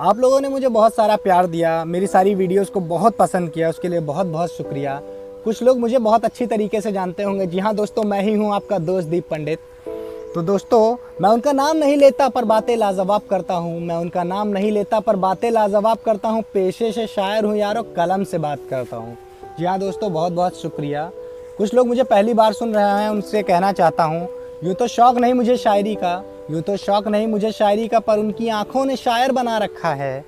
आप लोगों ने मुझे बहुत सारा प्यार दिया, मेरी सारी वीडियोस को बहुत पसंद किया, उसके लिए बहुत बहुत शुक्रिया। कुछ लोग मुझे बहुत अच्छी तरीके से जानते होंगे। जी हाँ दोस्तों, मैं ही हूँ आपका दोस्त दीप पंडित। तो दोस्तों, मैं उनका नाम नहीं लेता पर बातें लाजवाब करता हूँ। मैं उनका नाम नहीं लेता पर बातें लाजवाब करता हूँ। पेशे से शायर हूँ यारो, कलम से बात करता हूँ। जी हाँ दोस्तों, बहुत बहुत शुक्रिया। कुछ लोग मुझे पहली बार सुन रहे हैं, उनसे कहना चाहता हूँ, यूँ तो शौक़ नहीं मुझे शायरी का, यूँ तो शौक़ नहीं मुझे शायरी का, पर उनकी आंखों ने शायर बना रखा है।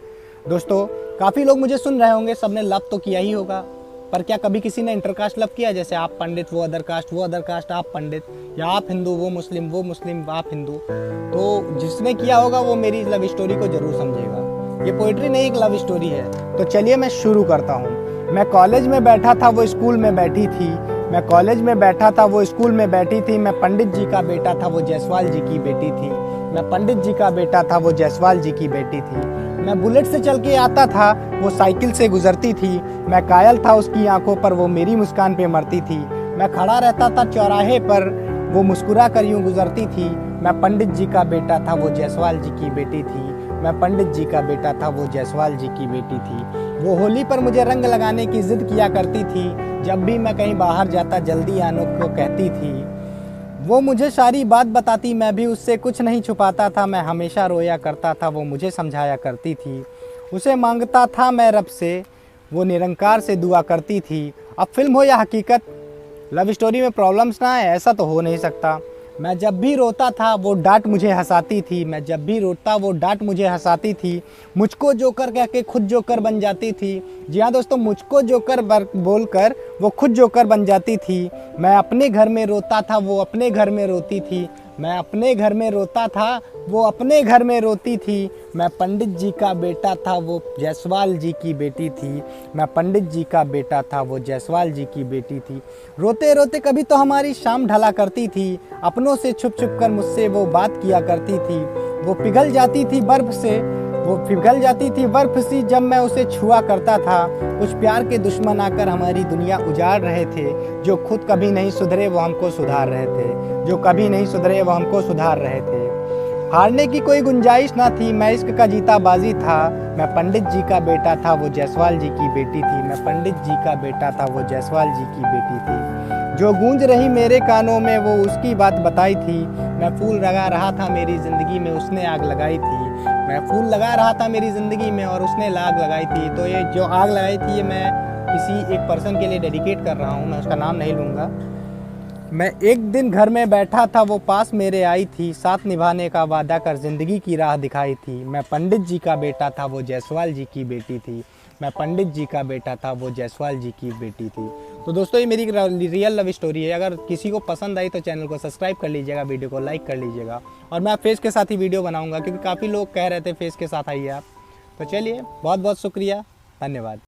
दोस्तों, काफ़ी लोग मुझे सुन रहे होंगे, सबने लव तो किया ही होगा, पर क्या कभी किसी ने इंटरकास्ट लव किया? जैसे आप पंडित, वो अदर कास्ट, वो अदर कास्ट, आप पंडित, या आप हिंदू, वो मुस्लिम, आप हिंदू। तो जिसने किया होगा वो मेरी लव स्टोरी को ज़रूर समझेगा। ये पोइट्री नहीं, एक लव स्टोरी है। तो चलिए मैं शुरू करता हूँ। मैं कॉलेज में बैठा था, वो स्कूल में बैठी थी। मैं कॉलेज में बैठा था, वो स्कूल में बैठी थी। मैं पंडित जी का बेटा था, वो जायसवाल जी की बेटी थी। मैं पंडित जी का बेटा था, वो जायसवाल जी की बेटी थी। मैं बुलेट से चल के आता था, वो साइकिल से गुजरती थी। मैं कायल था उसकी आंखों पर, वो मेरी मुस्कान पे मरती थी। मैं खड़ा रहता था चौराहे पर, वो मुस्कुरा कर यूं गुजरती थी। मैं पंडित जी का बेटा था, वो जायसवाल जी की बेटी थी। मैं पंडित जी का बेटा था, वो जायसवाल जी की बेटी थी। वो होली पर मुझे रंग लगाने की जिद किया करती थी। जब भी मैं कहीं बाहर जाता जल्दी आने को कहती थी। वो मुझे सारी बात बताती, मैं भी उससे कुछ नहीं छुपाता था। मैं हमेशा रोया करता था, वो मुझे समझाया करती थी। उसे मांगता था मैं रब से, वो निरंकार से दुआ करती थी। अब फिल्म हो या हकीकत, लव स्टोरी में प्रॉब्लम्स ना आए, ऐसा तो हो नहीं सकता। मैं जब भी रोता था वो डांट मुझे हंसाती थी। मैं जब भी रोता वो डांट मुझे हंसाती थी। मुझको जोकर कह के खुद जोकर बन जाती थी। जी हाँ दोस्तों, मुझको जोकर बोलकर वो खुद जोकर बन जाती थी। मैं अपने घर में रोता था, वो अपने घर में रोती थी। मैं अपने घर में रोता था, वो अपने घर में रोती थी। मैं पंडित जी का बेटा था, वो जायसवाल जी की बेटी थी। मैं पंडित जी का बेटा था, वो जायसवाल जी की बेटी थी। रोते रोते कभी तो हमारी शाम ढला करती थी। अपनों से छुप छुप कर मुझसे वो बात किया करती थी। वो पिघल जाती थी बर्फ से, वो पिघल जाती थी बर्फ सी जब मैं उसे छुआ करता था। कुछ प्यार के दुश्मन आकर हमारी दुनिया उजाड़ रहे थे। जो खुद कभी नहीं सुधरे वो हमको सुधार रहे थे। जो कभी नहीं सुधरे वो हमको सुधार रहे थे। हारने की कोई गुंजाइश ना थी, मैं इश्क का जीता बाजी था। मैं पंडित जी का बेटा था, वो जायसवाल जी की बेटी थी। मैं पंडित जी का बेटा था, वो जायसवाल जी की बेटी थी। जो गूंज रही मेरे कानों में वो उसकी बात बताई थी। मैं फूल लगा रहा था मेरी ज़िंदगी में, उसने आग लगाई थी। मैं फूल लगा रहा था मेरी ज़िंदगी में और उसने आग लगाई थी। तो ये जो आग लगाई थी ये मैं किसी एक पर्सन के लिए डेडिकेट कर रहा हूँ, मैं उसका नाम नहीं लूँगा। मैं एक दिन घर में बैठा था, वो पास मेरे आई थी। साथ निभाने का वादा कर ज़िंदगी की राह दिखाई थी। मैं पंडित जी का बेटा था, वो जायसवाल जी की बेटी थी। मैं पंडित जी का बेटा था, वो जायसवाल जी की बेटी थी। तो दोस्तों, ये मेरी रियल लव स्टोरी है। अगर किसी को पसंद आई तो चैनल को सब्सक्राइब कर लीजिएगा, वीडियो को लाइक कर लीजिएगा। और मैं फेस के साथ ही वीडियो बनाऊंगा, क्योंकि काफ़ी लोग कह रहे थे फेस के साथ आइए आप। तो चलिए, बहुत बहुत शुक्रिया, धन्यवाद।